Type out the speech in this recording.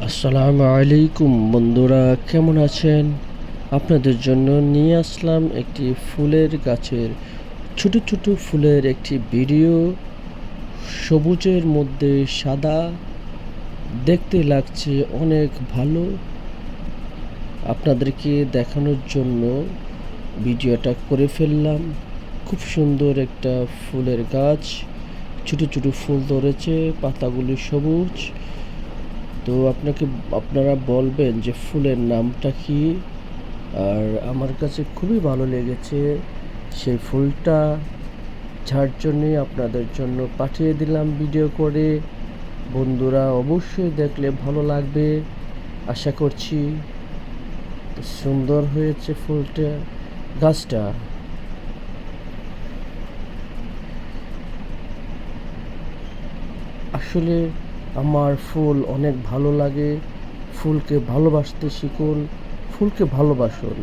আসসালামু আলাইকুম বন্ধুরা, কেমন আছেন? আপনাদের জন্য নিয়ে আসলাম একটি ফুলের গাছের ছোট ছোট ফুলের একটি ভিডিও। সবুজের মধ্যে সাদা, দেখতে লাগছে অনেক ভালো। আপনাদেরকে দেখানোর জন্য ভিডিওটা করে ফেললাম। খুব সুন্দর একটা ফুলের গাছ, ছোট ছোট ফুল ধরেছে, পাতাগুলি সবুজ। তো আপনারা বলবেন যে ফুলের নামটা কি? আর আমার কাছে খুবই ভালো লেগেছে সেই ফুলটা, যার জন্যে আপনাদের জন্য পাঠিয়ে দিলাম ভিডিও করে। বন্ধুরা অবশ্যই দেখলে ভালো লাগবে আশা করছি। সুন্দর হয়েছে ফুলটা, গাছটা। আসলে আমার ফুল অনেক ভালো লাগে। ফুলকে ভালোবাসতে শিখুন, ফুলকে ভালোবাসুন।